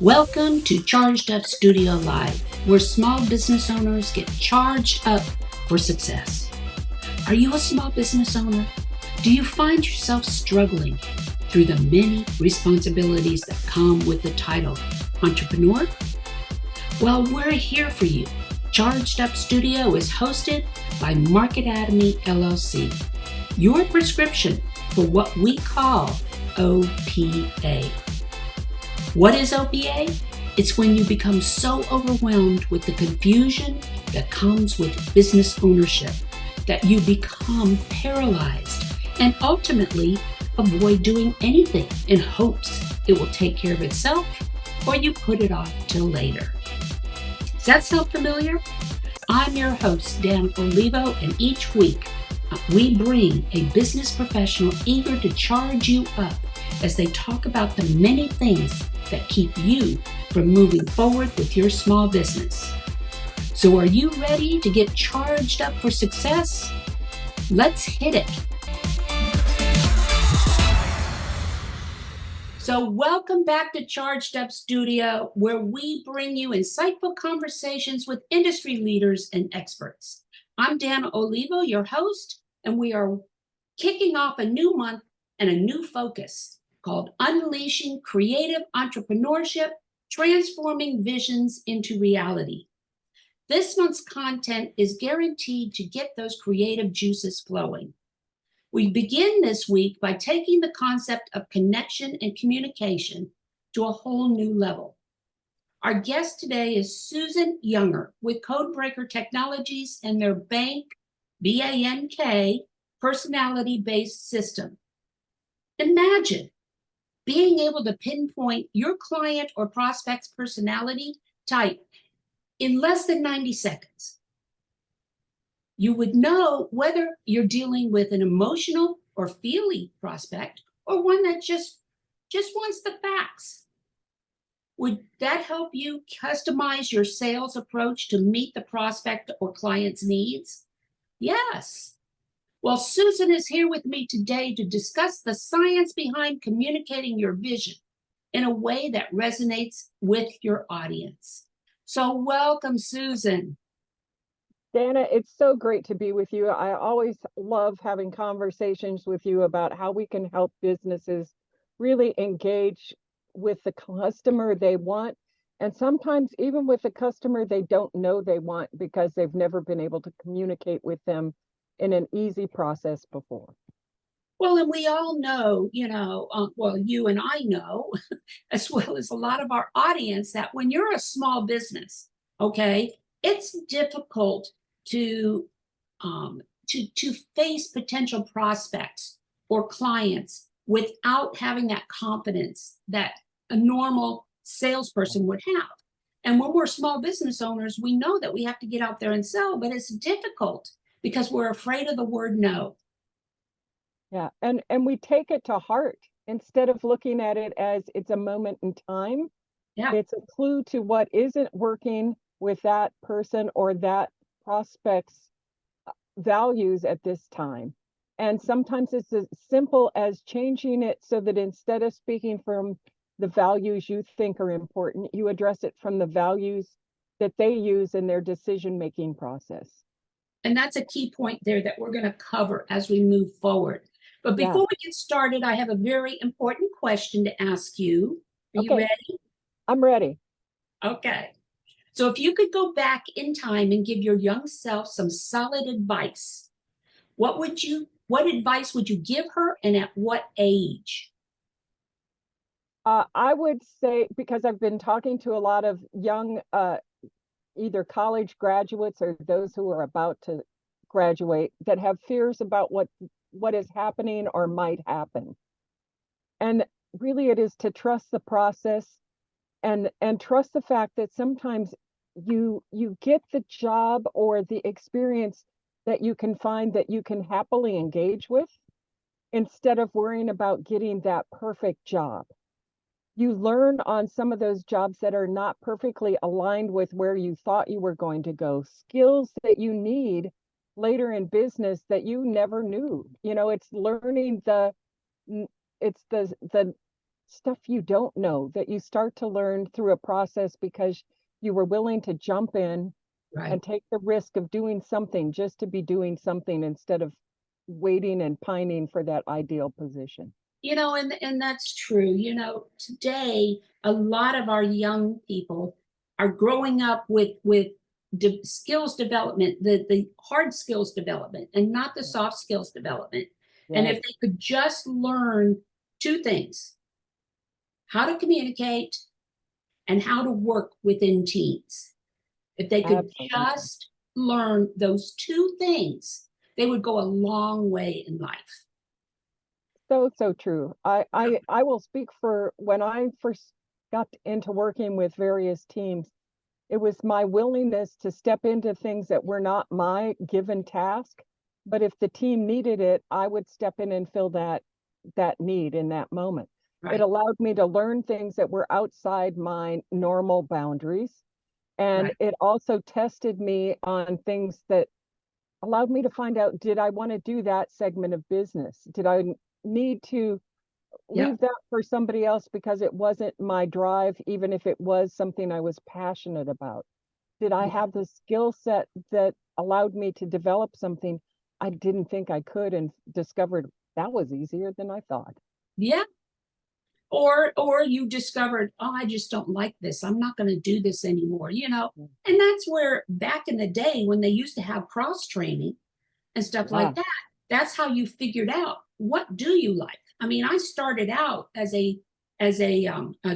Welcome to Charged Up Studio Live, where small business owners get charged up for success. Are you a small business owner? Do you find yourself struggling through the many responsibilities that come with the title entrepreneur? Well, we're here for you. Charged Up Studio is hosted by Marketatomy LLC, your prescription for what we call OPA. What is OPA? It's when you become so overwhelmed with the confusion that comes with business ownership that you become paralyzed and ultimately avoid doing anything in hopes it will take care of itself, or you put it off till later. Does that sound familiar? I'm your host, Dan Olivo, and each week we bring a business professional eager to charge you up as they talk about the many things that keep you from moving forward with your small business. So are you ready to get charged up for success? Let's hit it. So welcome back to Charged Up Studio, where we bring you insightful conversations with industry leaders and experts. I'm Dan Olivo, your host, and we are kicking off a new month and a new focus called Unleashing Creative Entrepreneurship, Transforming Visions into Reality. This month's content is guaranteed to get those creative juices flowing. We begin this week by taking the concept of connection and communication to a whole new level. Our guest today is Susan Younger with Codebreaker Technologies and their B.A.N.K personality-based system. Imagine being able to pinpoint your client or prospect's personality type in less than 90 seconds. You would know whether you're dealing with an emotional or feely prospect or one that just wants the facts. Would that help you customize your sales approach to meet the prospect or client's needs? Yes. Well, Susan is here with me today to discuss the science behind communicating your vision in a way that resonates with your audience. So welcome, Susan. Dana, it's so great to be with you. I always love having conversations with you about how we can help businesses really engage with the customer they want, and sometimes even with the customer they don't know they want because they've never been able to communicate with them in an easy process before. Well, and we all know, well, you and I know, as well as a lot of our audience, that when you're a small business, okay, it's difficult to face potential prospects or clients without having that confidence that a normal salesperson would have. And when we're small business owners, we know that we have to get out there and sell, but it's difficult because we're afraid of the word no. Yeah, and we take it to heart instead of looking at it as it's a moment in time. Yeah. It's a clue to what isn't working with that person or that prospect's values at this time. And sometimes it's as simple as changing it so that instead of speaking from the values you think are important, you address it from the values that they use in their decision-making process. And that's a key point there that we're going to cover as we move forward. But before we get started, I have a very important question to ask you. Are you ready? I'm ready. Okay. So if you could go back in time and give your young self some solid advice, what advice would you give her, and at what age? I would say, because I've been talking to a lot of young either college graduates or those who are about to graduate that have fears about what is happening or might happen. And really it is to trust the process and trust the fact that sometimes you get the job or the experience that you can find that you can happily engage with instead of worrying about getting that perfect job. You learn on some of those jobs that are not perfectly aligned with where you thought you were going to go, skills that you need later in business that you never knew. It's learning the stuff you don't know that you start to learn through a process because you were willing to jump in Right. and take the risk of doing something just to be doing something instead of waiting and pining for that ideal position. And that's true. Today a lot of our young people are growing up with skills development, the hard skills development, and not the soft skills development. And Yes, if they could just learn two things: how to communicate and how to work within teams. If they could absolutely. just learn those two things, they would go a long way in life. So, so true. I will speak for when I first got into working with various teams, it was my willingness to step into things that were not my given task. But if the team needed it, I would step in and fill that need in that moment. It Right, allowed me to learn things that were outside my normal boundaries. And right. it also tested me on things that allowed me to find out, did I want to do that segment of business? Did I need to Yep, leave that for somebody else because it wasn't my drive, even if it was something I was passionate about? Did I yeah, have the skill set that allowed me to develop something I didn't think I could and discovered that was easier than I thought? yeah. Or you discovered, oh, I just don't like this. I'm not going to do this anymore. Mm. And that's where back in the day when they used to have cross training and stuff Yeah, like that, that's how you figured out what do you like. I mean, I started out as a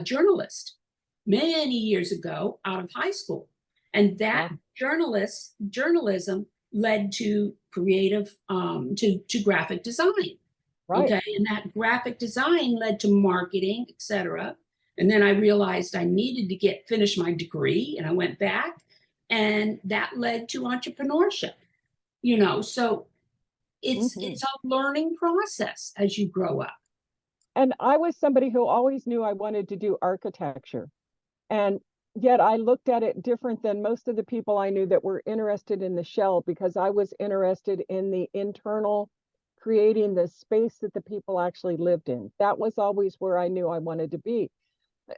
journalist many years ago out of high school, and that yeah, journalism led to creative to graphic design. right. Okay, and that graphic design led to marketing, etc. And then I realized I needed to finish my degree, and I went back, and that led to entrepreneurship. So Hmm. it's a learning process as you grow up. And I was somebody who always knew I wanted to do architecture. And yet I looked at it different than most of the people I knew that were interested in the shell because I was interested in the internal, creating the space that the people actually lived in. That was always where I knew I wanted to be.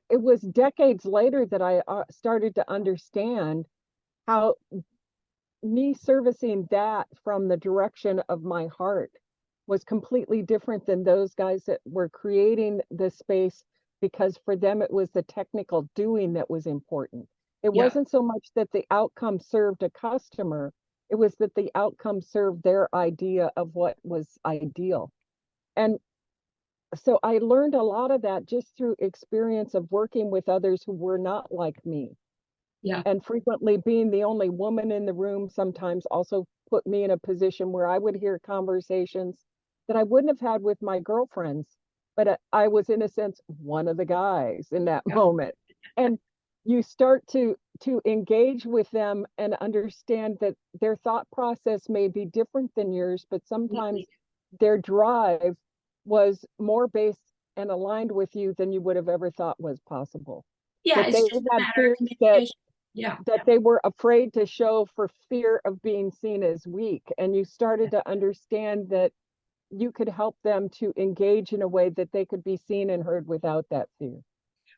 It was decades later that I started to understand how me servicing that from the direction of my heart was completely different than those guys that were creating the space because for them it was the technical doing that was important. It Yeah, wasn't so much that the outcome served a customer, it was that the outcome served their idea of what was ideal. And so I learned a lot of that just through experience of working with others who were not like me, yeah, and frequently being the only woman in the room sometimes also put me in a position where I would hear conversations that I wouldn't have had with my girlfriends, but I was in a sense one of the guys in that yeah. moment. And you start to engage with them and understand that their thought process may be different than yours, but sometimes their drive was more based and aligned with you than you would have ever thought was possible. Yeah, That it's they just a had matter of fears communication. Yeah, that they were afraid to show for fear of being seen as weak. And you started to understand that you could help them to engage in a way that they could be seen and heard without that fear.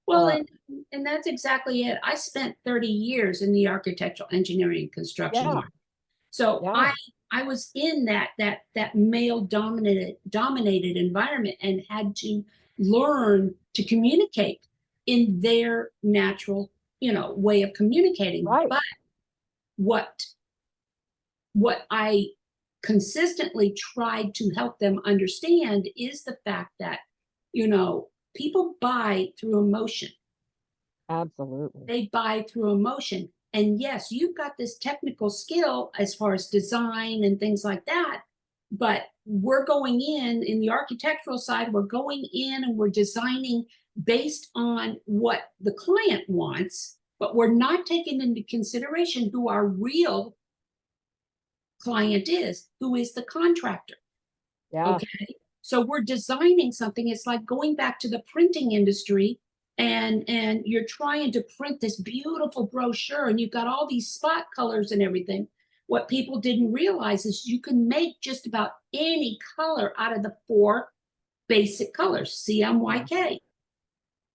well, Uh, and that's exactly it. I spent 30 years in the architectural engineering and construction yeah, market. So yeah, I was in that male dominated environment and had to learn to communicate in their natural, way of communicating. right. But what what I consistently tried to help them understand is the fact that, people buy through emotion. Absolutely. They buy through emotion. And yes, you've got this technical skill as far as design and things like that. But we're going in the architectural side, we're going in and we're designing based on what the client wants, but we're not taking into consideration who our real client is, who is the contractor. Yeah, Okay. So we're designing something. It's like going back to the printing industry, and you're trying to print this beautiful brochure and you've got all these spot colors and everything. What people didn't realize is you can make just about any color out of the four basic colors, yeah, CMYK.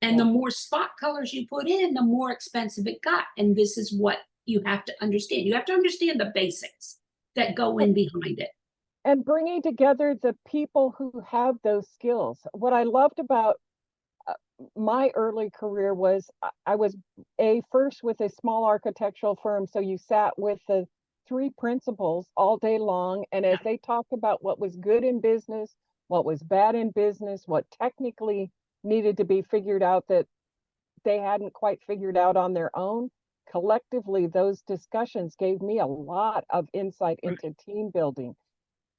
And the more spot colors you put in, the more expensive it got. And this is what you have to understand. You have to understand the basics that go in behind it. And bringing together the people who have those skills. What I loved about my early career was I was first with a small architectural firm. So you sat with the three principals all day long. And as they talked about what was good in business, what was bad in business, what technically needed to be figured out that they hadn't quite figured out on their own, collectively, those discussions gave me a lot of insight into team building.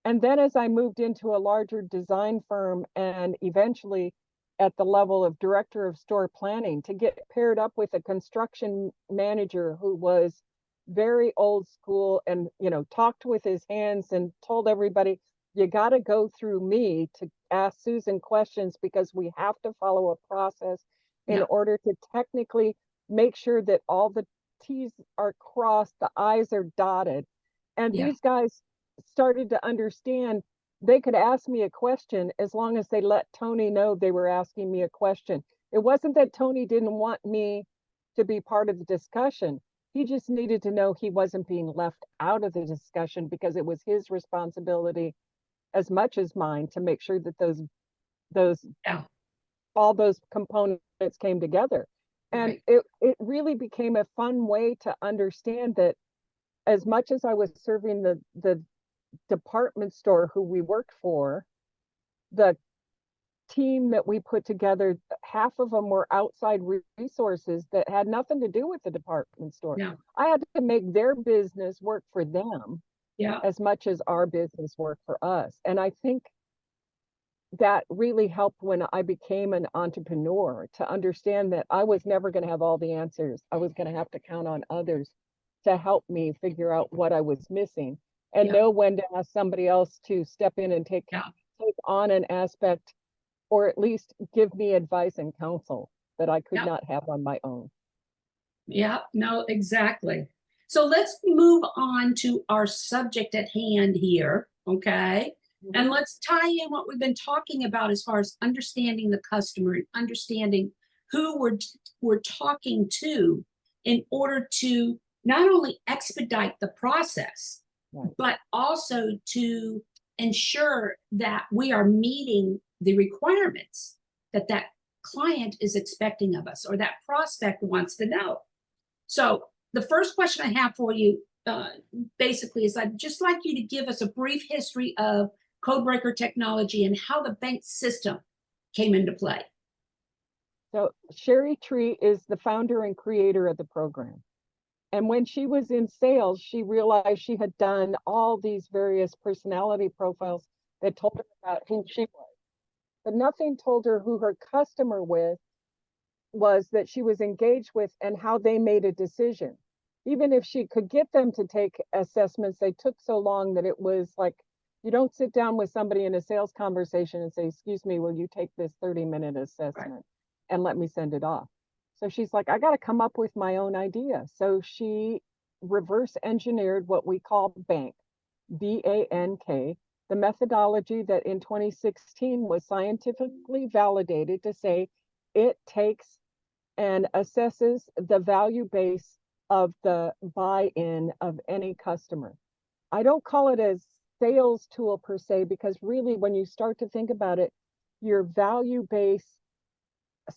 And then as I moved into a larger design firm and eventually at the level of director of store planning, to get paired up with a construction manager who was very old school and, talked with his hands and told everybody, you got to go through me to ask Susan questions because we have to follow a process in order to technically make sure that all the T's are crossed, the I's are dotted. And these guys started to understand they could ask me a question as long as they let Tony know they were asking me a question. It wasn't that Tony didn't want me to be part of the discussion. He just needed to know he wasn't being left out of the discussion because it was his responsibility as much as mine to make sure that those all those components came together. And it really became a fun way to understand that as much as I was serving the department store who we worked for, the team that we put together, half of them were outside resources that had nothing to do with the department store. I had to make their business work for them as much as our business worked for us. And I think that really helped when I became an entrepreneur to understand that I was never going to have all the answers. I was going to have to count on others to help me figure out what I was missing and know when to ask somebody else to step in and take on an aspect, or at least give me advice and counsel that I could not have on my own. Yeah, no, exactly. So let's move on to our subject at hand here, okay? And let's tie in what we've been talking about as far as understanding the customer and understanding who we're talking to in order to not only expedite the process, but also to ensure that we are meeting the requirements that that client is expecting of us or that prospect wants to know. So the first question I have for you basically is I'd just like you to give us a brief history of Codebreaker Technology and how the B.A.N.K system came into play. So Sherry Tree is the founder and creator of the program. And when she was in sales, she realized she had done all these various personality profiles that told her about who she was. But nothing told her who her customer was that she was engaged with and how they made a decision. Even if she could get them to take assessments, they took so long that it was like, you don't sit down with somebody in a sales conversation and say, excuse me, will you take this 30-minute assessment and let me send it off? So she's like, I got to come up with my own idea. So she reverse engineered what we call B.A.N.K, B-A.N.K, the methodology that in 2016 was scientifically validated to say it takes and assesses the value base of the buy-in of any customer. I don't call it a sales tool per se, because really when you start to think about it, your value base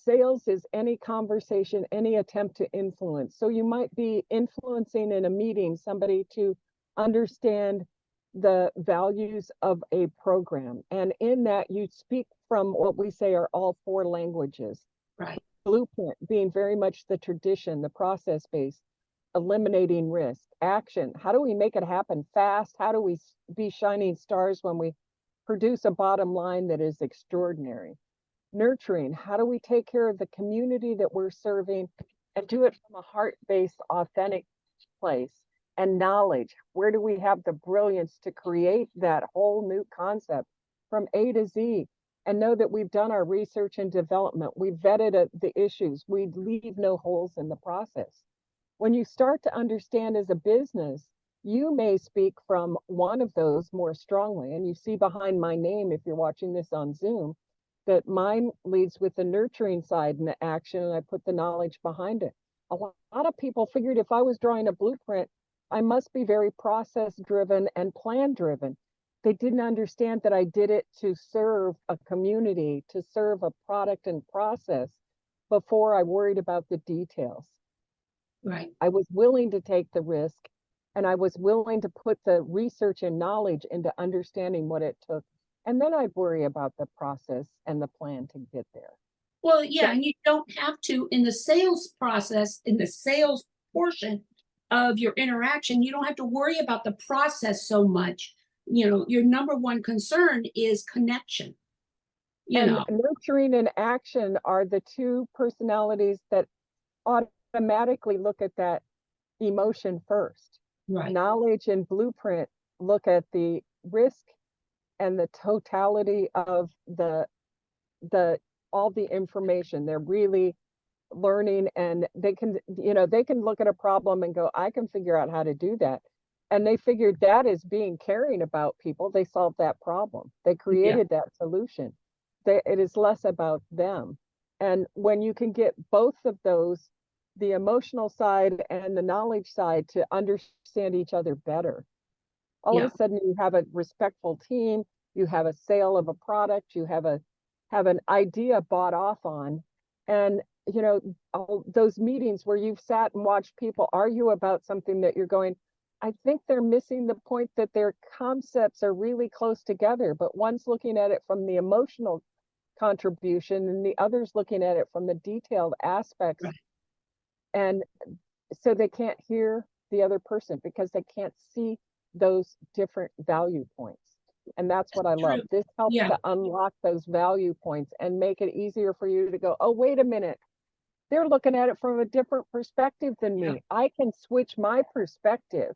sales is any conversation, any attempt to influence. So you might be influencing in a meeting somebody to understand the values of a program. And in that you speak from what we say are all four languages. Blueprint being very much the tradition, the process based, eliminating risk, action. How do we make it happen fast? How do we be shining stars when we produce a bottom line that is extraordinary? Nurturing, how do we take care of the community that we're serving and do it from a heart-based, authentic place? And knowledge, where do we have the brilliance to create that whole new concept from A to Z and know that we've done our research and development, we've vetted the issues, we leave no holes in the process. When you start to understand as a business, you may speak from one of those more strongly. And you see behind my name, if you're watching this on Zoom, that mine leads with the nurturing side and the action, and I put the knowledge behind it. A lot of people figured if I was drawing a blueprint, I must be very process driven and plan driven. They didn't understand that I did it to serve a community, to serve a product and process before I worried about the details. Right. I was willing to take the risk, and I was willing to put the research and knowledge into understanding what it took. And then I'd worry about the process and the plan to get there. Well, yeah, and you don't have to, in the sales process, in the sales portion of your interaction, you don't have to worry about the process so much. Your number one concern is connection. And nurturing and action are the two personalities that automatically look at that emotion first. Right. Knowledge and blueprint look at the risk and the totality of the all the information. They're really learning, and they can look at a problem and go, I can figure out how to do that. And they figured that as being caring about people, they solved that problem. They created that solution. It is less about them. And when you can get both of those, the emotional side and the knowledge side, to understand each other better, all of a sudden you have a respectful team, you have a sale of a product, you have an idea bought off on. And all those meetings where you've sat and watched people argue about something that you're going, I think they're missing the point that their concepts are really close together, but one's looking at it from the emotional contribution and the other's looking at it from the detailed aspects. Right. And so they can't hear the other person because they can't see those different value points. And that's what I love. This helps to unlock those value points and make it easier for you to go, oh, wait a minute. They're looking at it from a different perspective than me. I can switch my perspective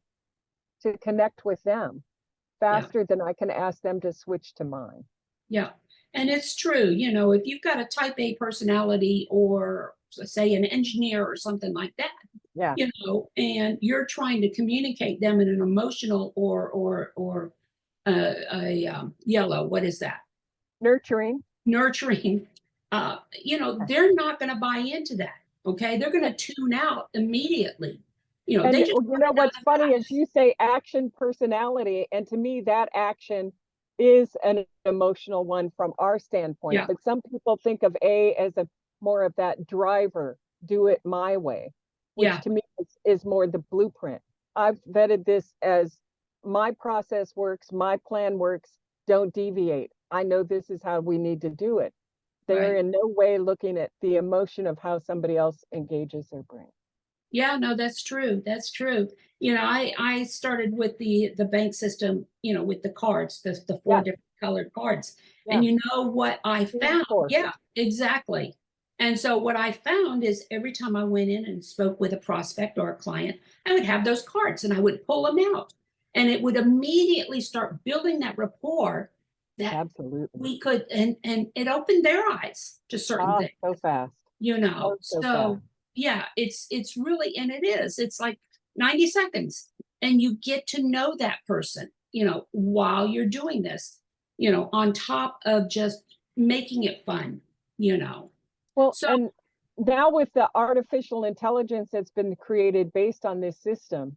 to connect with them faster than I can ask them to switch to mine. Yeah. And it's true, if you've got a type A personality, or say an engineer or something like that, and you're trying to communicate them in an emotional or yellow, what is that? Nurturing, they're not going to buy into that. Okay. They're going to tune out immediately. And what's funny is you say action personality, and to me that action is an emotional one from our standpoint. But some people think of A as a more of that driver, do it my way, which to me is more the blueprint. I've vetted this as my process works, my plan works, don't deviate. I know this is how we need to do it. They're in no way looking at the emotion of how somebody else engages their brain. Yeah, no, that's true. That's true. I started with the bank system, with the cards, the four different colored cards. And what I found? Yeah, exactly. And so what I found is every time I went in and spoke with a prospect or a client, I would have those cards and I would pull them out. And it would immediately start building that rapport that we could, and it opened their eyes to certain things. So fast. So fast. Yeah, it's really, and it's like 90 seconds, and you get to know that person, while you're doing this, on top of just making it fun, Well, and now with the artificial intelligence that's been created based on this system,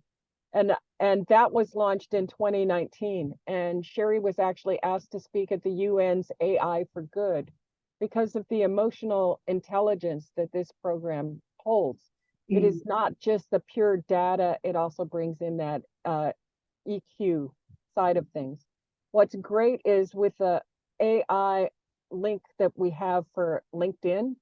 and that was launched in 2019, and Sherry was actually asked to speak at the UN's AI for Good because of the emotional intelligence that this program holds. It is not just the pure data, it also brings in that EQ side of things. What's great is with the AI link that we have for LinkedIn,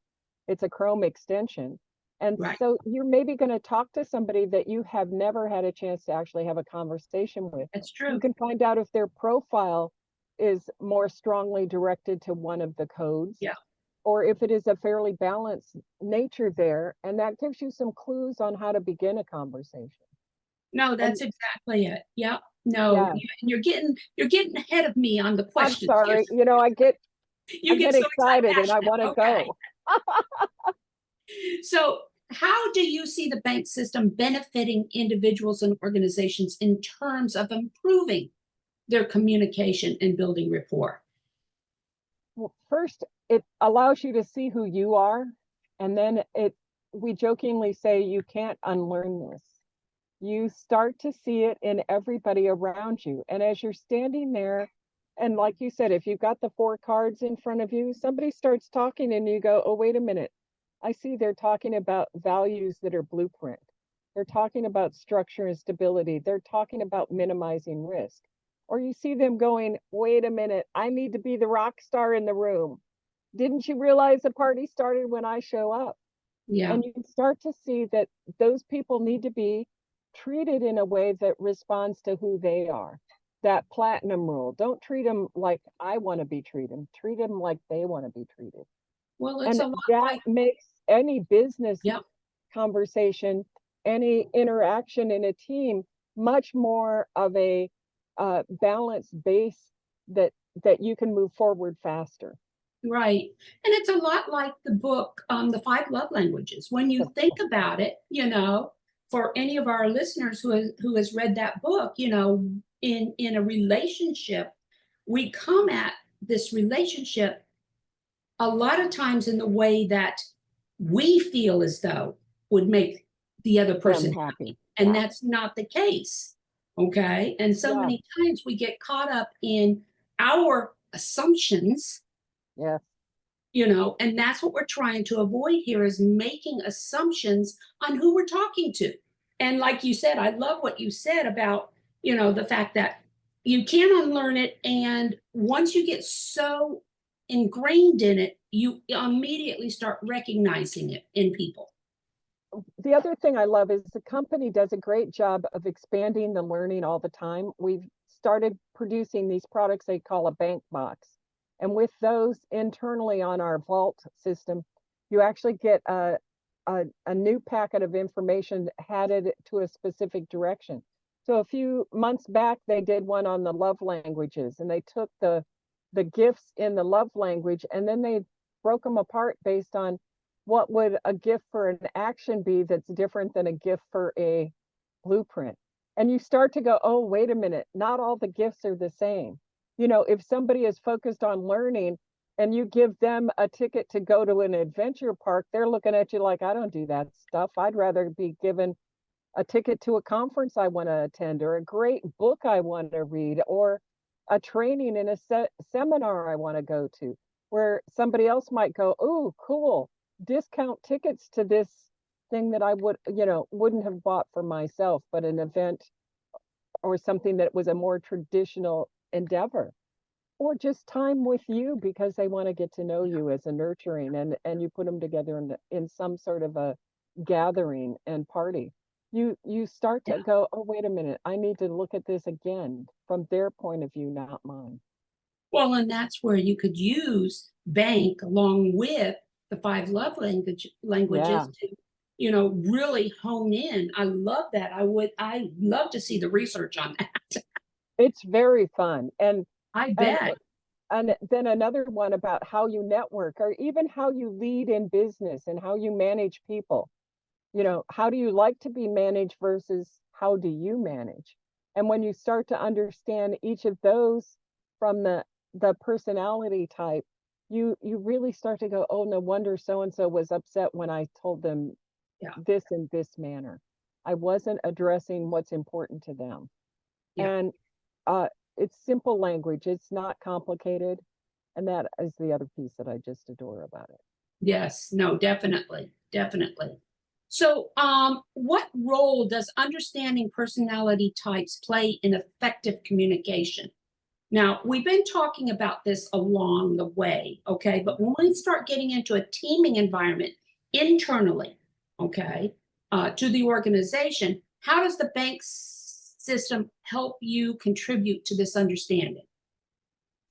it's a Chrome extension. And so you're maybe going to talk to somebody that you have never had a chance to actually have a conversation with. That's true. You can find out if their profile is more strongly directed to one of the codes. Or if it is a fairly balanced nature there, and that gives you some clues on how to begin a conversation. No, that's exactly it. Yeah. No, you're getting ahead of me on the question. I'm sorry. I get so excited and I want to go. So how do you see the bank system benefiting individuals and organizations in terms of improving their communication and building rapport? Well, first, it allows you to see who you are. And then we jokingly say, you can't unlearn this. You start to see it in everybody around you. And as you're standing there, and like you said, if you've got the 4 cards in front of you, somebody starts talking and you go, oh, wait a minute. I see they're talking about values that are blueprint. They're talking about structure and stability. They're talking about minimizing risk. Or you see them going, wait a minute, I need to be the rock star in the room. Didn't you realize the party started when I show up? Yeah. And you start to see that those people need to be treated in a way that responds to who they are. That platinum rule. Don't treat them like I want to be treated. Treat them like they want to be treated. Well, it's And a lot that like, makes any business yeah, conversation, any interaction in a team, much more of a balanced base that you can move forward faster. right. And it's a lot like the book, The 5 Love Languages. When you think about it, for any of our listeners who has read that book, in a relationship, we come at this relationship a lot of times in the way that we feel as though would make the other person happy. And Yeah. that's not the case. Okay. And so Yeah. many times we get caught up in our assumptions, Yes. and that's what we're trying to avoid here, is making assumptions on who we're talking to. And like you said, I love what you said about, the fact that you can unlearn it. And once you get so ingrained in it, you immediately start recognizing it in people. The other thing I love is the company does a great job of expanding the learning all the time. We've started producing these products they call a bank box. And with those internally on our vault system, you actually get a new packet of information headed to a specific direction. So a few months back, they did one on the love languages, and they took the gifts in the love language, and then they broke them apart based on what would a gift for an action be that's different than a gift for a blueprint. And you start to go, oh, wait a minute, not all the gifts are the same. If somebody is focused on learning and you give them a ticket to go to an adventure park, they're looking at you like, I don't do that stuff. I'd rather be given a ticket to a conference I want to attend, or a great book I want to read, or a training in a seminar I want to go to, where somebody else might go, oh, cool, discount tickets to this thing that I wouldn't have bought for myself, but an event or something that was a more traditional endeavor. Or just time with you because they want to get to know you as a nurturing, and you put them together in some sort of a gathering and party. You start to go, oh, wait a minute, I need to look at this again from their point of view, not mine. Well, and that's where you could use B.A.N.K along with the 5 Love Languages Yeah. to, really hone in. I love that. I love to see the research on that. It's very fun. And I and bet. and then another one about how you network, or even how you lead in business and how you manage people. How do you like to be managed versus how do you manage? And when you start to understand each of those from the personality type, you really start to go, oh, no wonder so and so was upset when I told them this in this manner. I wasn't addressing what's important to them. Yeah. And it's simple language, it's not complicated. And that is the other piece that I just adore about it. Yes. No, definitely. Definitely. So, what role does understanding personality types play in effective communication? Now, we've been talking about this along the way, okay? But when we start getting into a teaming environment internally, okay, to the organization, how does the B.A.N.K system help you contribute to this understanding?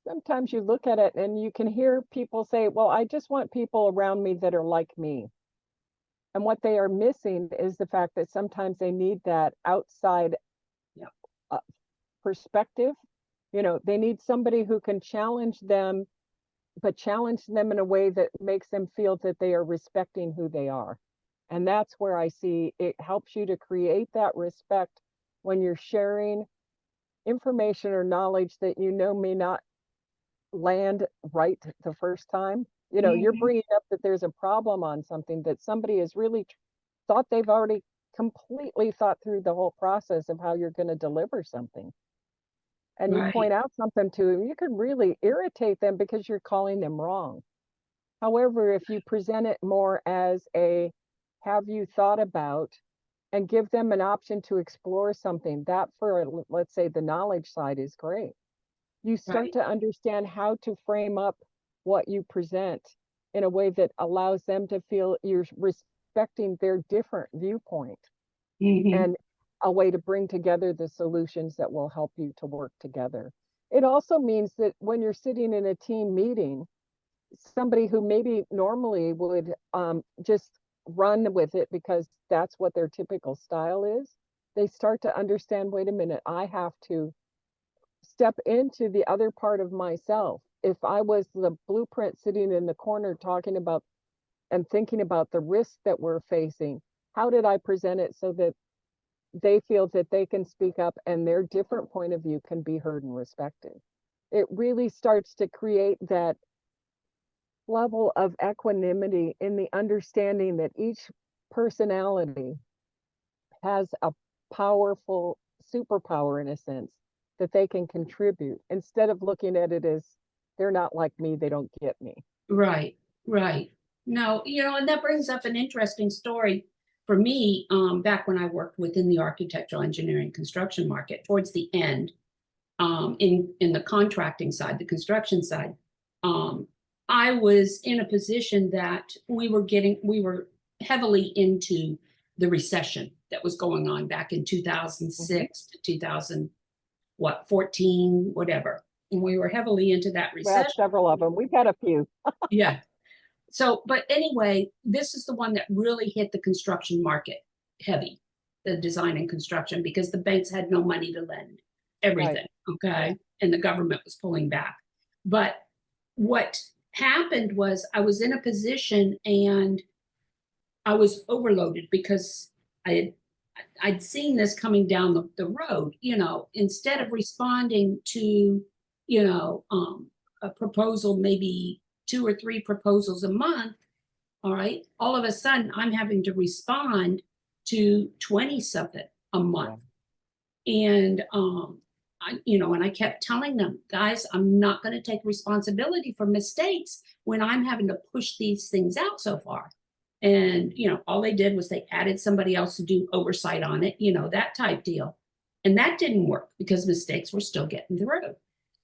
Sometimes you look at it and you can hear people say, well, I just want people around me that are like me. And what they are missing is the fact that sometimes they need that outside uh, perspective. They need somebody who can challenge them, but challenge them in a way that makes them feel that they are respecting who they are. And that's where I see it helps you to create that respect when you're sharing information or knowledge that may not land right the first time. You know, you're Mhm. bringing up that there's a problem on something that somebody has really thought they've already completely thought through the whole process of how you're going to deliver something. And you Right. point out something to them, you could really irritate them because you're calling them wrong. However, if you present it more as a have you thought about and give them an option to explore something, that for, let's say, the knowledge side is great. You start Right. to understand how to frame up what you present in a way that allows them to feel you're respecting their different viewpoint Hmm. and a way to bring together the solutions that will help you to work together. It also means that when you're sitting in a team meeting, somebody who maybe normally would just run with it because that's what their typical style is, they start to understand, wait a minute, I have to step into the other part of myself. If I was the blueprint sitting in the corner talking about and thinking about the risk that we're facing, how did I present it so that they feel that they can speak up and their different point of view can be heard and respected? It really starts to create that level of equanimity in the understanding that each personality has a powerful superpower in a sense that they can contribute instead of looking at it as they're not like me, they don't get me. Right. Right. No, and that brings up an interesting story for me. Back when I worked within the architectural engineering construction market, towards the end, in the contracting side, the construction side, um, I was in a position that we were heavily into the recession that was going on back in Mhm. 2006 to 2000, what, 14, whatever. And we were heavily into that We had recession. several of them. We've had a few. Yeah. So, but anyway, this is the one that really hit the construction market heavy, the design and construction, because the banks had no money to lend Right. everything. Okay. And the government was pulling back. But what happened was I was in a position and I was overloaded because I had I'd seen this coming down the road, instead Right. of responding to, a proposal, maybe two or three proposals a month, all right, all of a sudden I'm having to respond to 20 something a month. Yeah. And and I kept telling them, guys, I'm not going to take responsibility for mistakes when I'm having to push these things out so far. And all they did was they added somebody else to do oversight on it, that type deal. And that didn't work because mistakes were still getting through.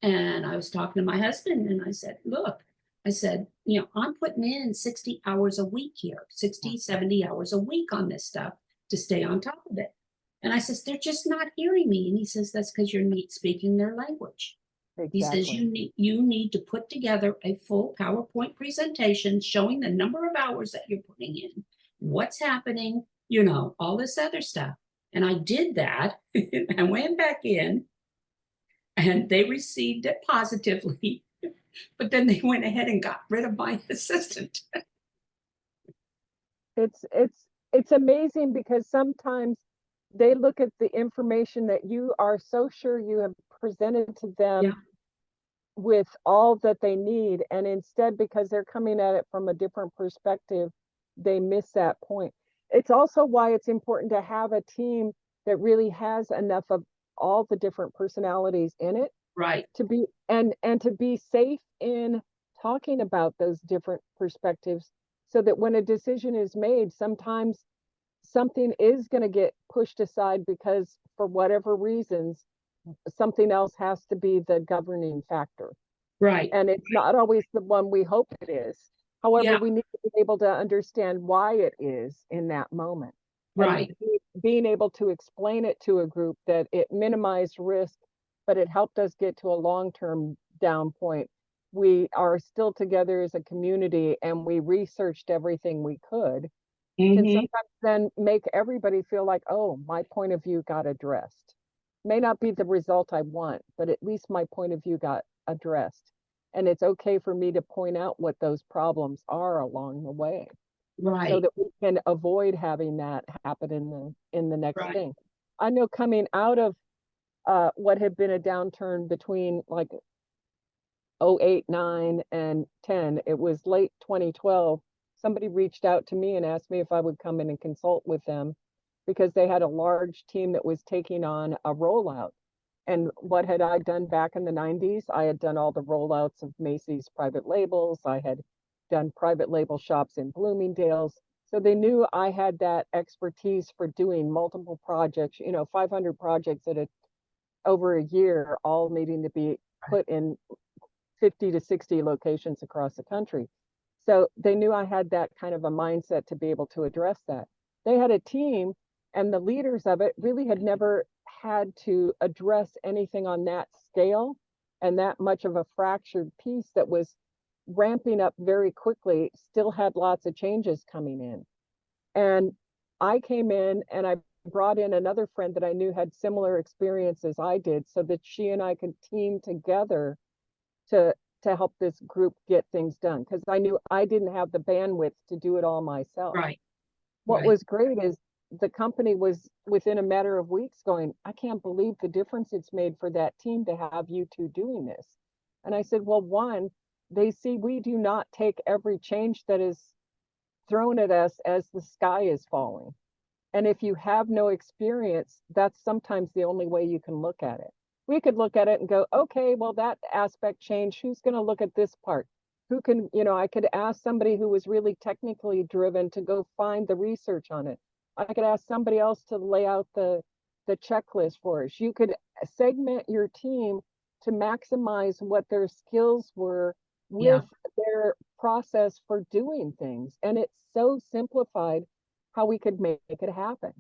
And I was talking to my husband and I said, look, I said, I'm putting in 60 hours a week here, Yeah. 60, 70 hours a week on this stuff to stay on top of it. And I says, they're just not hearing me. And he says, that's because you're not speaking their language. He says, Exactly. you need to put together a full PowerPoint presentation showing the number of hours that you're putting in, what's happening, all this other stuff. And I did that and went back in and they received it positively. But then they went ahead and got rid of my assistant. It's amazing because sometimes they look at the information that you are so sure you have presented to Yeah, them with all that they need, and instead, because they're coming at it from a different perspective, they miss that point. It's also why it's important to have a team that really has enough of all the different personalities in it right, to be and to be safe in talking about those different perspectives so that when a decision is made, sometimes something is going to get pushed aside because for whatever reasons something else has to be the governing factor, right. and it's not always the one we hope it is. However, Yeah, we need to be able to understand why it is in that moment and right, being able to explain it to a group that it minimized risk, but it helped us get to a long-term down point. We are still together as a community and we researched everything we could can hmm, sometimes then make everybody feel like, oh, my point of view got addressed. May not be the result I want, but at least my point of view got addressed. And it's okay for me to point out what those problems are along the way so right, that we can avoid having that happen in the next right. thing. I know coming out of what had been a downturn between like 08, 9, and 10. It was late 2012. Somebody reached out to me and asked me if I would come in and consult with them because they had a large team that was taking on a rollout. And what had I done back in the 90s? I had done all the rollouts of Macy's private labels. I had done private label shops in Bloomingdale's. So they knew I had that expertise for doing multiple projects, 500 projects over a year, all needing to be put in 50 to 60 locations across the country. So they knew I had that kind of a mindset to be able to address that. They had a team, and the leaders of it really had never had to address anything on that scale and that much of a fractured piece that was ramping up very quickly, still had lots of changes coming in. And I came in and I brought in another friend that I knew had similar experience as I did so that she and I could team together to help this group get things done, because I knew I didn't have the bandwidth to do it all myself. Right. What was great is the company was within a matter of weeks going, I can't believe the difference it's made for that team to have you two doing this. And I said, well, one, they see we do not take every change that is thrown at us as the sky is falling. And if you have no experience, that's sometimes the only way you can look at it. We could look at it and go, okay, well, that aspect changed. Who's going to look at this part? Who can, I could ask somebody who was really technically driven to go find the research on it. I could ask somebody else to lay out the checklist for us. You could segment your team to maximize what their skills were with their process for doing things. And it's so simplified how we could make it happen.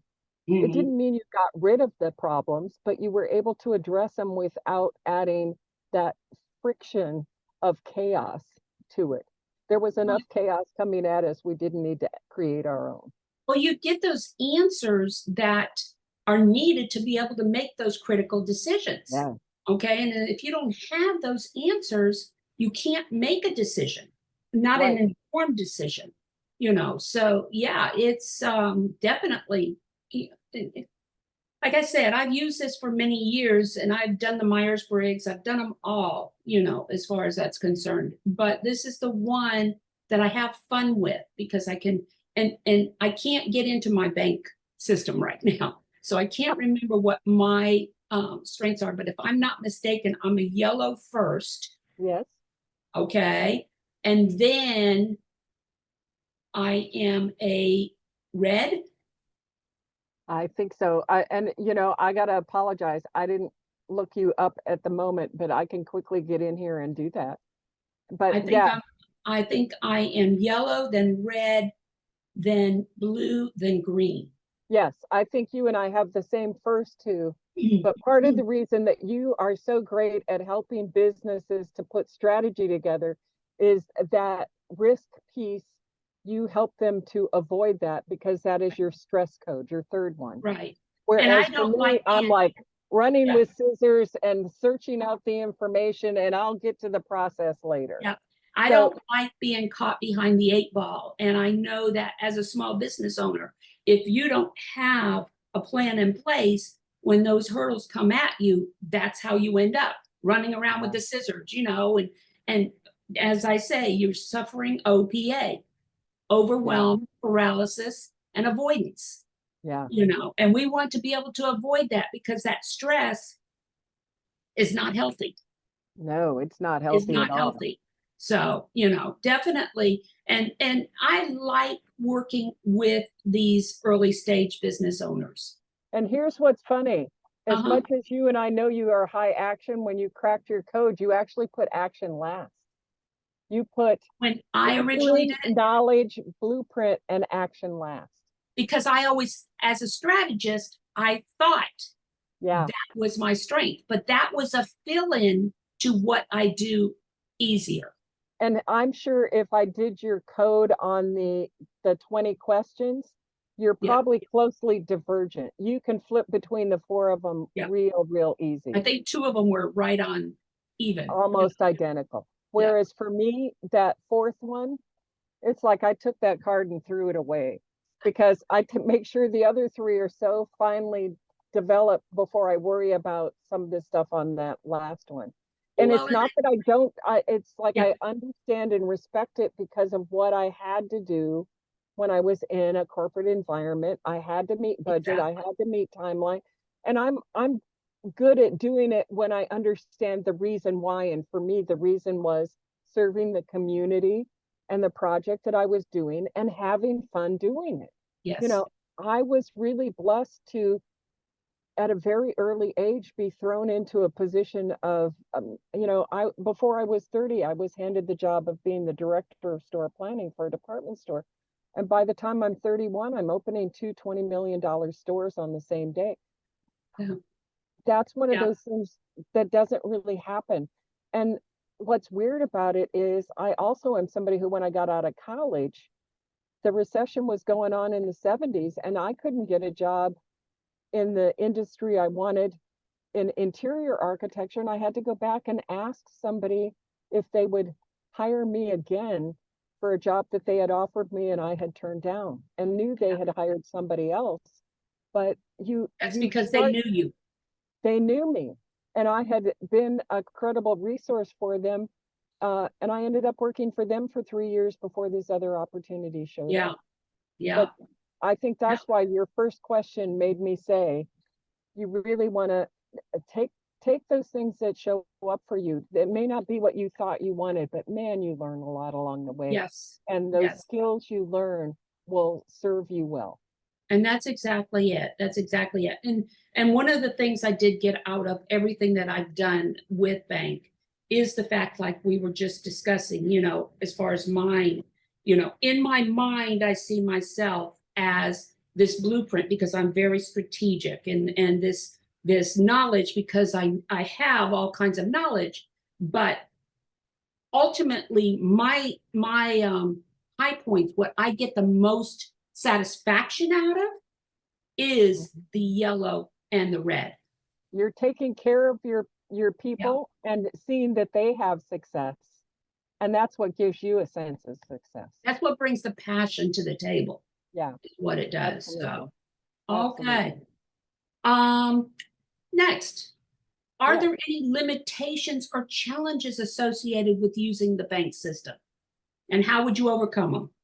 It didn't mean you got rid of the problems, but you were able to address them without adding that friction of chaos to it. There was enough chaos coming at us. We didn't need to create our own. Well, you get those answers that are needed to be able to make those critical decisions. Yeah. Okay. And if you don't have those answers, you can't make a decision, not Right. an informed decision, So yeah, it's definitely, like I said, I've used this for many years and I've done the Myers-Briggs, I've done them all, as far as that's concerned. But this is the one that I have fun with because I can, and I can't get into my bank system right now. So I can't remember what my strengths are, but if I'm not mistaken, I'm a yellow first. Yes. Okay. And then I am a red. I think so. I gotta apologize. I didn't look you up at the moment, but I can quickly get in here and do that. But I think I am yellow, then red, then blue, then green. Yes, I think you and I have the same first two. But part of the reason that you are so great at helping businesses to put strategy together is that risk piece. You help them to avoid that because that is your stress code, your third one. Right. Whereas for me, I'm like running with scissors and searching out the information, and I'll get to the process later. Yeah. I don't like being caught behind the 8 ball. And I know that as a small business owner, if you don't have a plan in place, when those hurdles come at you, that's how you end up running around with the scissors, and as I say, you're suffering OPA, overwhelm, paralysis, and avoidance. Yeah. And we want to be able to avoid that because that stress is not healthy. No, it's not healthy. It's not healthy. So, definitely. And I like working with these early stage business owners. And here's what's funny. As much as you and I know you are high action, when you cracked your code, you actually put action last. You put when I originally did knowledge, blueprint, and action last. Because I always, as a strategist, I thought that was my strength, but that was a fill-in to what I do easier. And I'm sure if I did your code on the 20 questions, you're probably closely divergent. You can flip between the 4 of them real easy. I think 2 of them were right on even. Almost identical. Whereas for me, that 4th one, it's like I took that card and threw it away because I can make sure the other 3 are so finely developed before I worry about some of this stuff on that last one. And Well, it's not that I don't, it's like yeah, I understand and respect it because of what I had to do when I was in a corporate environment. I had to meet budget, I exactly. had to meet timeline, and I'm good at doing it when I understand the reason why. And for me, the reason was serving the community and the project that I was doing and having fun doing it. You Yes. know, I was really blessed to at a very early age be thrown into a position of I before I was 30 I was handed the job of being the director of store planning for a department store, and by the time I'm 31 I'm opening two $20 million stores on the same day. Yeah. That's one of Yeah. those things that doesn't really happen. And what's weird about it is I also am somebody who, when I got out of college, the recession was going on in the 70s and I couldn't get a job in the industry I wanted in interior architecture, and I had to go back and ask somebody if they would hire me again for a job that they had offered me and I had turned down and knew they Yeah. had hired somebody else. But That's you because they start, knew you. they knew me and I had been a credible resource for them. And I ended up working for them for 3 years before this other opportunity showed Yeah. up. Yeah. But I think Yeah. that's why your first question made me say, you really want to take take those things that show up for you. That may not be what you thought you wanted, but man, you learn a lot along the way. Yes. And those Yes. skills you learn will serve you well. And that's exactly it. That's exactly it. And one of the things I did get out of everything that I've done with bank is the fact, like we were just discussing, as far as mine, in my mind, I see myself as this blueprint because I'm very strategic, and this knowledge because I have all kinds of knowledge, but ultimately my high points, what I get the most satisfaction out of, is Mhm. the yellow and the red. You're taking care of your Yeah. people and seeing that they have success. And that's what gives you a sense of success. That's what brings the passion to the table, Yeah, is what it does. So, absolutely. okay. Absolutely. Um, Next, are Yes. there any limitations or challenges associated with using the bank system? And how would you overcome them?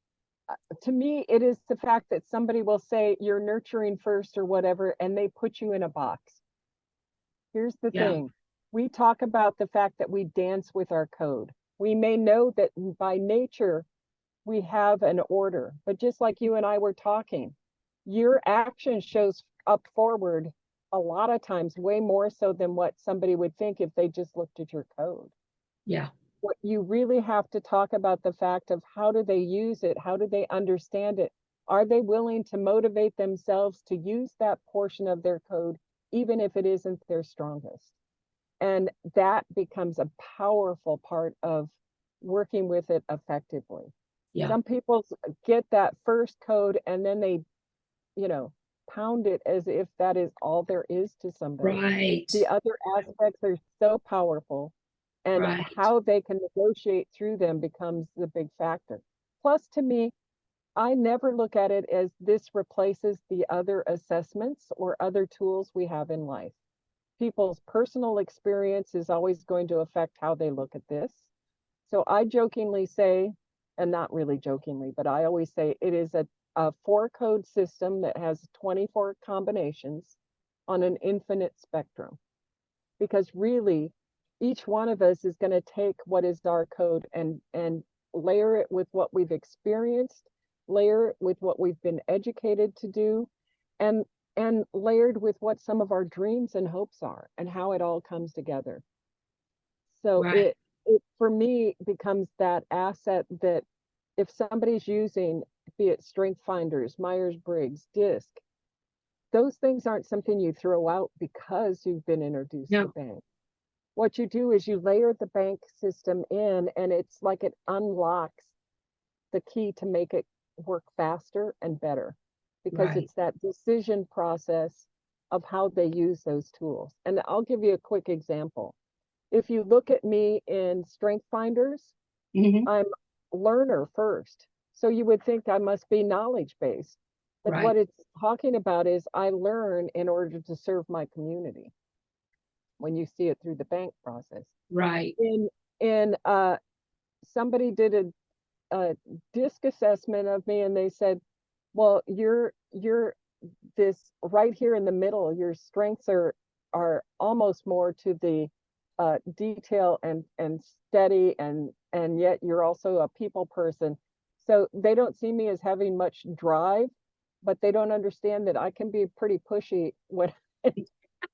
To me, it is the fact that somebody will say you're nurturing first or whatever, and they put you in a box. Here's the Yeah. thing. We talk about the fact that we dance with our code. We may know that by nature we have an order, but just like you and I were talking, your action shows up forward a lot of times, way more so than what somebody would think if they just looked at your code. Yeah. What you really have to talk about the fact of how do they use it? How do they understand it? Are they willing to motivate themselves to use that portion of their code, even if it isn't their strongest? And that becomes a powerful part of working with it effectively. Yeah. Some people get that first code and then they, you know, pound it as if that is all there is to somebody. Right. The other aspects are so powerful, and Right. how they can negotiate through them becomes the big factor. Plus, to me, I never look at it as this replaces the other assessments or other tools we have in life. People's personal experience is always going to affect how they look at this. So I jokingly say, and not really jokingly, but I always say it is a four code system that has 24 combinations on an infinite spectrum. Because really, each one of us is going to take what is our code and layer it with what we've experienced, layer it with what we've been educated to do, and layered with what some of our dreams and hopes are and how it all comes together. So Right. it for me becomes that asset that if somebody's using, be it strength finders, Myers-Briggs, DISC, those things aren't something you throw out because you've been introduced to No. bank. What you do is you layer the bank system in, and it's like it unlocks the key to make it work faster and better because Right. it's that decision process of how they use those tools. And I'll give you a quick example. If you look at me in Strength Finders, Hmm. I'm learner first. So you would think I must be knowledge based. But what Right. it's talking about is I learn in order to serve my community. when you see it through the bank process. Right. In somebody did a DISC assessment of me, and they said, well, you're this right here in the middle. Your strengths are almost more to the detail and steady, and yet you're also a people person. So they don't see me as having much drive, but they don't understand that I can be pretty pushy when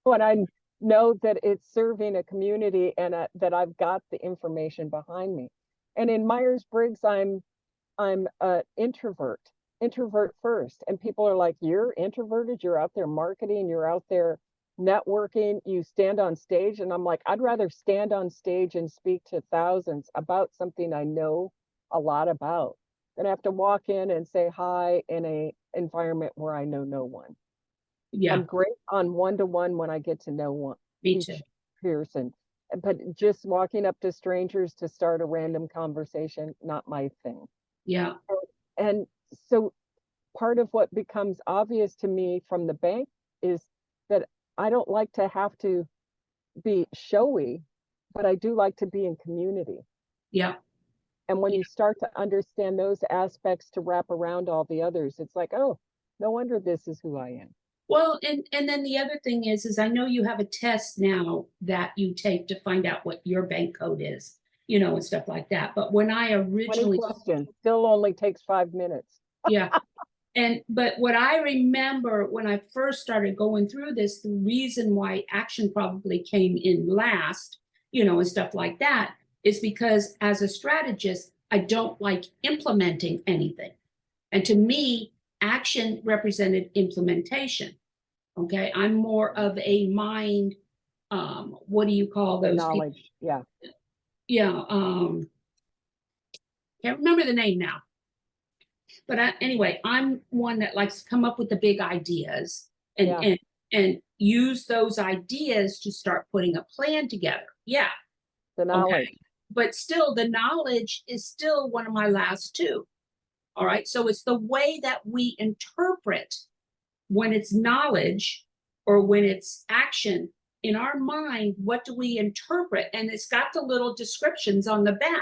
when I know that it's serving a community, and that I've got the information behind me. And in Myers-Briggs, I'm an introvert first. And people are like, you're introverted, you're out there marketing, you're out there networking, you stand on stage. And I'm like, I'd rather stand on stage and speak to thousands about something I know a lot about than have to walk in and say hi in a environment where I know no one. Yeah. I'm great on one-to-one when I get to know Me too. each person. But just walking up to strangers to start a random conversation, not my thing. Yeah. And so part of what becomes obvious to me from the bank is that I don't like to have to be showy, but I do like to be in community. Yeah. And when you start to understand those aspects to wrap around all the others, it's like, oh, no wonder this is who I am. Well, and then the other thing is I know you have a test now that you take to find out what your bank code is, and stuff like that. But when I 20 originally, questions still only takes 5 minutes. yeah. But what I remember when I first started going through this, the reason why action probably came in last, and stuff like that, is because as a strategist, I don't like implementing anything. And to me, action represented implementation. Okay. I'm more of a mind, what do you call those Knowledge. people? Yeah. Yeah. Can't remember the name now. But anyway, I'm one that likes to come up with the big ideas and Yeah. and use those ideas to start putting a plan together. Yeah. The knowledge. Okay. But still, the knowledge is still one of my last two. All right. So it's the way that we interpret when it's knowledge or when it's action in our mind. What do we interpret? And it's got the little descriptions on the back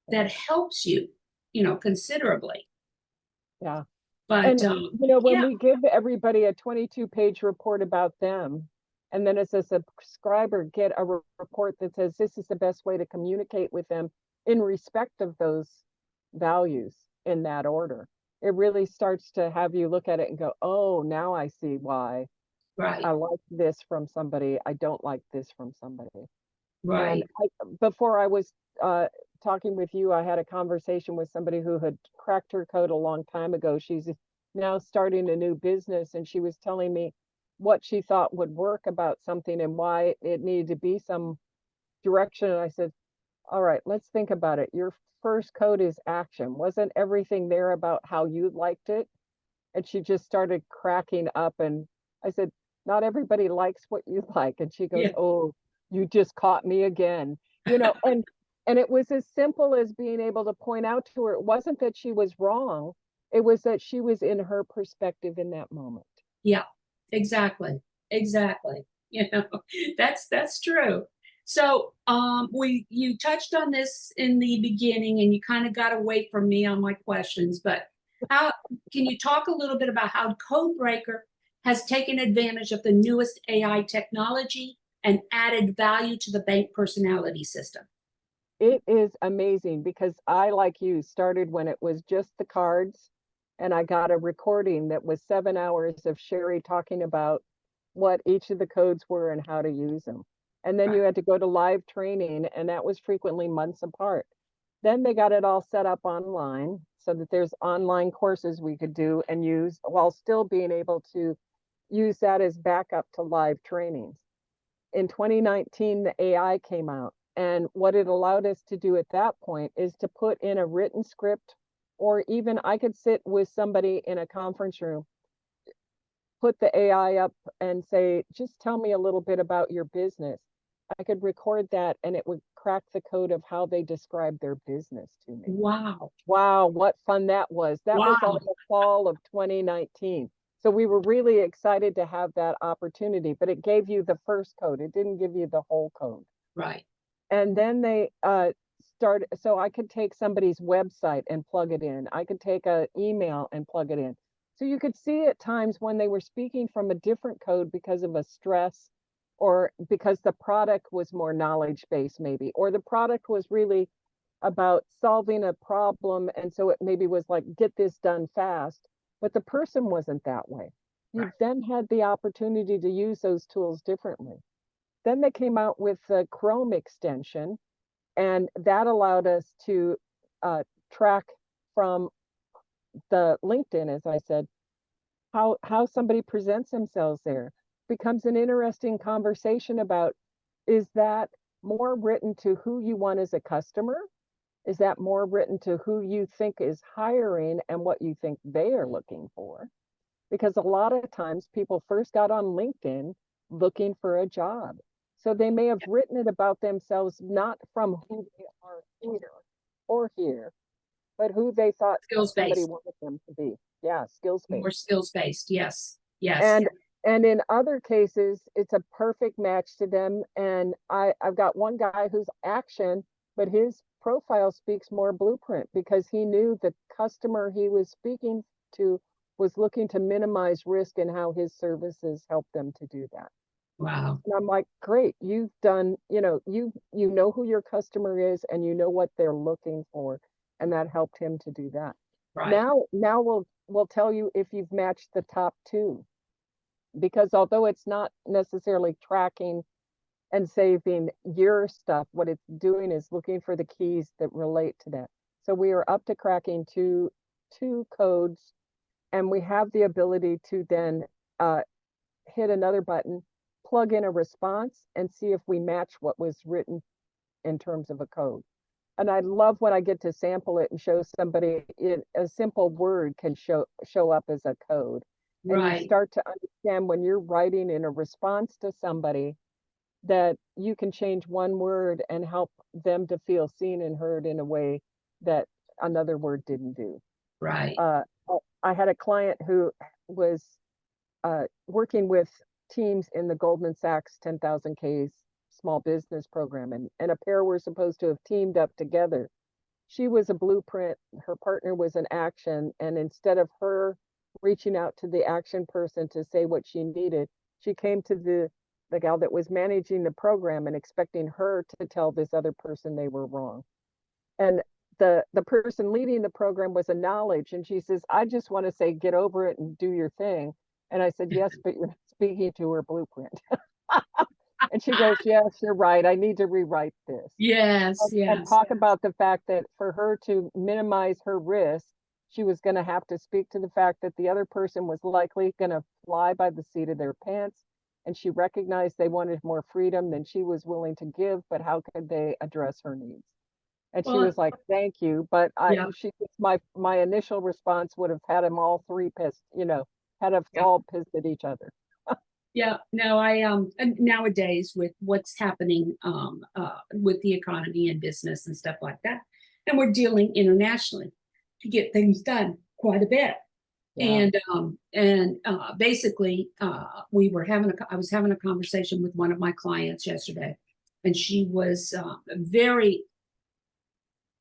that helps you, considerably. Yeah. But And when yeah, we give everybody a 22-page report about them, and then as a subscriber get a report that says this is the best way to communicate with them in respect of those values in that order, it really starts to have you look at it and go, oh, now I see why right, I like this from somebody, I don't like this from somebody. And right, before I was talking with you, I had a conversation with somebody who had cracked her code a long time ago. She's now starting a new business, and she was telling me what she thought would work about something and why it needed to be some direction. And I said, all right, let's think about it. Your first code is action. Wasn't everything there about how you liked it? And she just started cracking up. And I said, not everybody likes what you like. And she goes, yeah, oh, you just caught me again. And it was as simple as being able to point out to her, it wasn't that she was wrong. It was that she was in her perspective in that moment. yeah, exactly, exactly. That's true. So you touched on this in the beginning, and you kind of got away from me on my questions. But how can you talk a little bit about how Codebreaker has taken advantage of the newest AI technology and added value to the bank personality system? It is amazing because I, like you, started when it was just the cards, and I got a recording that was 7 hours of Sherry talking about what each of the codes were and how to use them. And then you Right. had to go to live training, and that was frequently months apart. Then they got it all set up online so that there's online courses we could do and use while still being able to use that as backup to live trainings. In 2019, the AI came out. And what it allowed us to do at that point is to put in a written script, or even I could sit with somebody in a conference room, put the AI up and say, just tell me a little bit about your business. I could record that and it would crack the code of how they describe their business to me. Wow. Wow, what fun that was. That was all Wow. the fall of 2019. So we were really excited to have that opportunity, but it gave you the first code. It didn't give you the whole code. Right. And then they started, so I could take somebody's website and plug it in. I could take an email and plug it in. So you could see at times when they were speaking from a different code because of a stress, or because the product was more knowledge-based maybe, or the product was really about solving a problem. And so it maybe was like, get this done fast, but the person wasn't that way. You Right. then had the opportunity to use those tools differently. Then they came out with the Chrome extension, and that allowed us to track from the LinkedIn, as I said, how somebody presents themselves there. Becomes an interesting conversation about, is that more written to who you want as a customer? Is that more written to who you think is hiring and what you think they are looking for? Because a lot of times people first got on LinkedIn looking for a job. So they may have written it about themselves, not from who they are here or here, but who they thought Skills somebody based. wanted them to be. Yeah, skills based. More skills based. Yes. Yes. And in other cases, it's a perfect match to them. And I've got one guy who's action, but his profile speaks more blueprint, because he knew the customer he was speaking to was looking to minimize risk, and how his services help them to do that. Wow. And I'm like, great, you've done, you know who your customer is, and you know what they're looking for. And that helped him to do that. Right. Now we'll tell you if you've matched the top two, because although it's not necessarily tracking and saving your stuff, what it's doing is looking for the keys that relate to that. So we are up to cracking two codes, and we have the ability to then hit another button, plug in a response, and see if we match what was written in terms of a code. And I love when I get to sample it and show somebody a simple word can show up as a code. And you Right. start to understand when you're writing in a response to somebody, that you can change one word and help them to feel seen and heard in a way that another word didn't do. Right. I had a client who was working with teams in the Goldman Sachs 10,000 Ks small business program, and a pair were supposed to have teamed up together. She was a blueprint, her partner was an action, and instead of her reaching out to the action person to say what she needed, she came to the gal that was managing the program and expecting her to tell this other person they were wrong. And the person leading the program was a knowledge, and she says, I just want to say, get over it and do your thing. And I said, yes, but you're speaking to her blueprint. And she goes, yes, you're right, I need to rewrite this. Yes. And Yes. talk about the fact that for her to minimize her risk, she was going to have to speak to the fact that the other person was likely going to fly by the seat of their pants. And she recognized they wanted more freedom than she was willing to give, but how could they address her needs? And she Well, was like, thank you. But yeah. my initial response would have had them all three pissed, had us Yeah. all pissed at each other. Yeah, no, and nowadays with what's happening with the economy and business and stuff like that, and we're dealing internationally to get things done quite a bit. Yeah. And basically, I was having a conversation with one of my clients yesterday, and she was very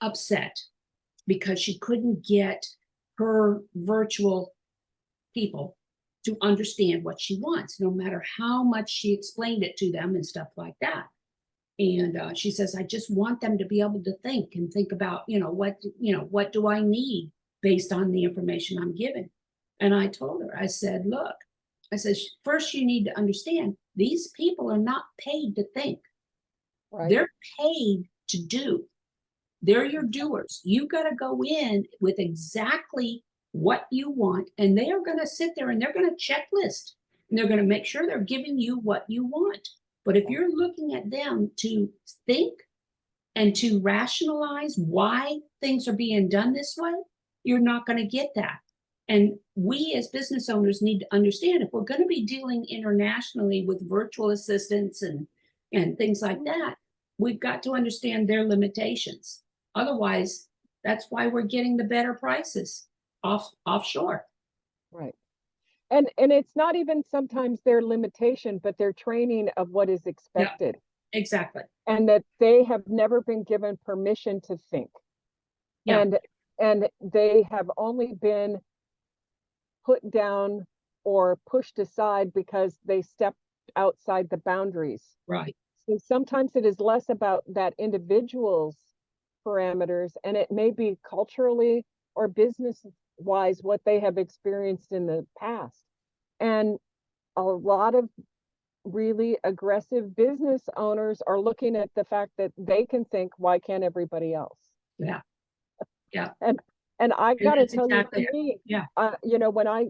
upset because she couldn't get her virtual people to understand what she wants, no matter how much she explained it to them and stuff like that. And she says, I just want them to be able to think and think about, what do I need based on the information I'm given. And I told her, I said, look, I said, first you need to understand these people are not paid to think. Right. They're paid to do. They're your doers. You got to go in with exactly what you want, and they are going to sit there and they're going to checklist, and they're going to make sure they're giving you what you want. But if you're looking at them to think and to rationalize why things are being done this way, you're not going to get that. And we as business owners need to understand, if we're going to be dealing internationally with virtual assistants and things like that, we've got to understand their limitations. Otherwise, that's why we're getting the better prices offshore. Right. And it's not even sometimes their limitation, but their training of what is expected. Yeah, exactly. And that they have never been given permission to think. Yeah. And they have only been put down or pushed aside because they stepped outside the boundaries. Right. So sometimes it is less about that individual's parameters, and it may be culturally or business wise what they have experienced in the past. And a lot of really aggressive business owners are looking at the fact that they can think, why can't everybody else? Yeah. Yeah. And I got to tell exactly you, for me, yeah. When I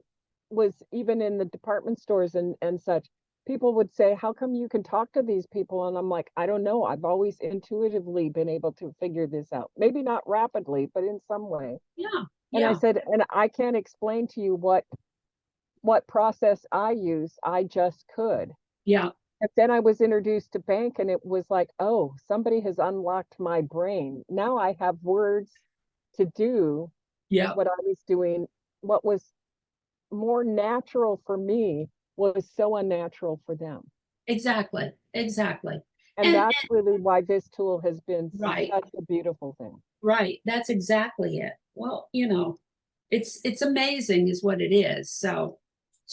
was even in the department stores and such, people would say, how come you can talk to these people? And I'm like, I don't know. I've always intuitively been able to figure this out. Maybe not rapidly, but in some way. Yeah. And I said, and I can't explain to you what process I use. I just could. Yeah. And then I was introduced to B.A.N.K, and it was like, oh, somebody has unlocked my brain. Now I have words to do what I was doing. What was more natural for me was so unnatural for them. Exactly. And that's really why this tool has been right. such a beautiful thing. Right. That's exactly it. Well, it's amazing is what it is. So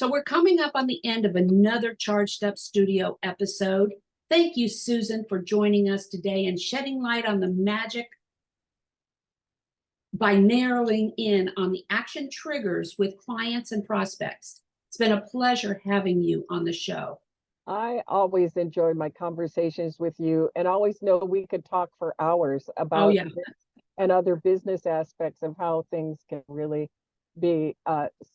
we're coming up on the end of another Charged Up Studio episode. Thank you, Susan, for joining us today and shedding light on the magic by narrowing in on the action triggers with clients and prospects. It's been a pleasure having you on the show. I always enjoy my conversations with you and always know we could talk for hours about this and other business aspects of how things can really be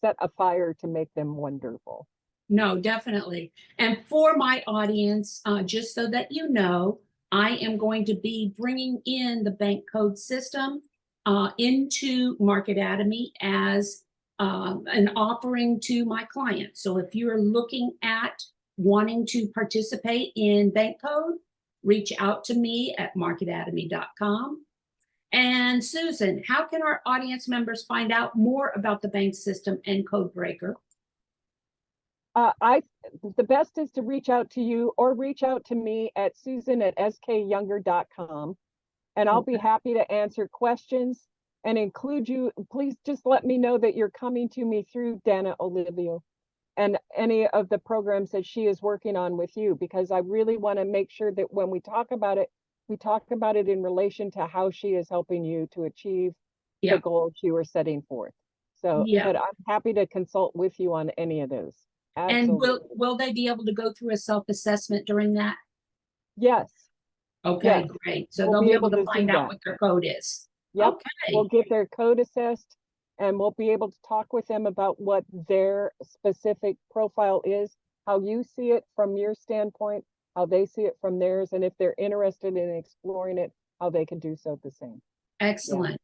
set afire to make them wonderful. No, definitely. And for my audience, just so that you know, I am going to be bringing in the bank code system into marketatomy as an offering to my clients. So if you're looking at wanting to participate in bank code, reach out to me at marketatomy.com. And Susan, how can our audience members find out more about the bank system and Codebreaker? The best is to reach out to you or reach out to me at susan@skyounger.com. And I'll be happy to answer questions and include you. Please just let me know that you're coming to me through Dana Olivio and any of the programs that she is working on with you, because I really want to make sure that when we talk about it in relation to how she is helping you to achieve the goals you are setting forth. So, but I'm happy to consult with you on any of those. Absolutely. And will they be able to go through a self-assessment during that? Yes. Okay, great. So they'll be able to find out what their code is. Yep. Okay. We'll get their code assessed and we'll be able to talk with them about what their specific profile is, how you see it from your standpoint, how they see it from theirs, and if they're interested in exploring it, how they can do so the same. Excellent.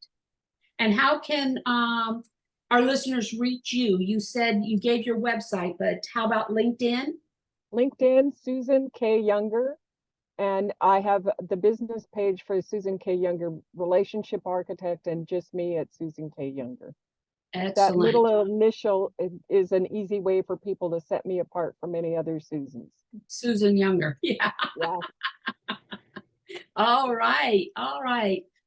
Yeah. And how can our listeners reach you? You said you gave your website, but how about LinkedIn? LinkedIn, Susan K. Younger. And I have the business page for Susan K. Younger, Relationship Architect, and just me at Susan K. Younger. Excellent. That little initial is an easy way for people to set me apart from any other Susans. Susan Younger. Yeah. All right.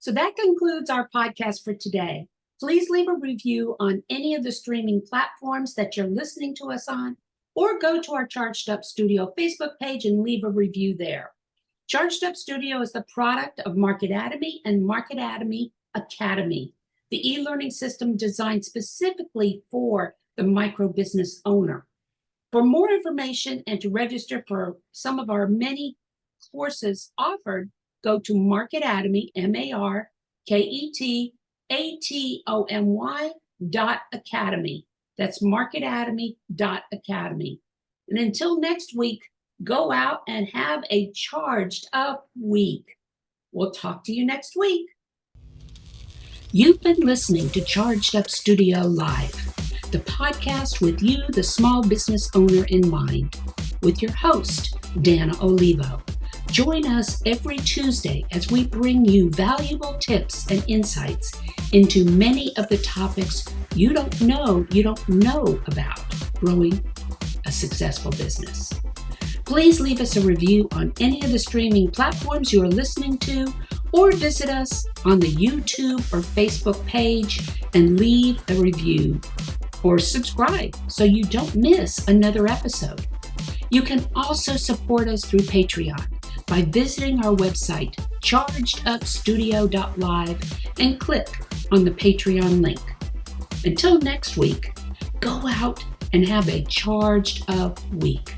So that concludes our podcast for today. Please leave a review on any of the streaming platforms that you're listening to us on, or go to our Charged Up Studio Facebook page and leave a review there. Charged Up Studio is the product of Marketatomy and Marketatomy Academy, the e-learning system designed specifically for the micro business owner. For more information and to register for some of our many courses offered, go to Marketatomy, marketatomy.academy. That's marketatomy.academy. And until next week, go out and have a charged up week. We'll talk to you next week. You've been listening to Charged Up Studio Live, the podcast with you, the small business owner, in mind, with your host, Dana Olivo. Join us every Tuesday as we bring you valuable tips and insights into many of the topics you don't know about. growing a successful business. Please leave us a review on any of the streaming platforms you are listening to, or visit us on the YouTube or Facebook page and leave a review, or subscribe so you don't miss another episode. You can also support us through Patreon by visiting our website, chargedupstudio.live, and click on the Patreon link. Until next week, go out and have a charged up week.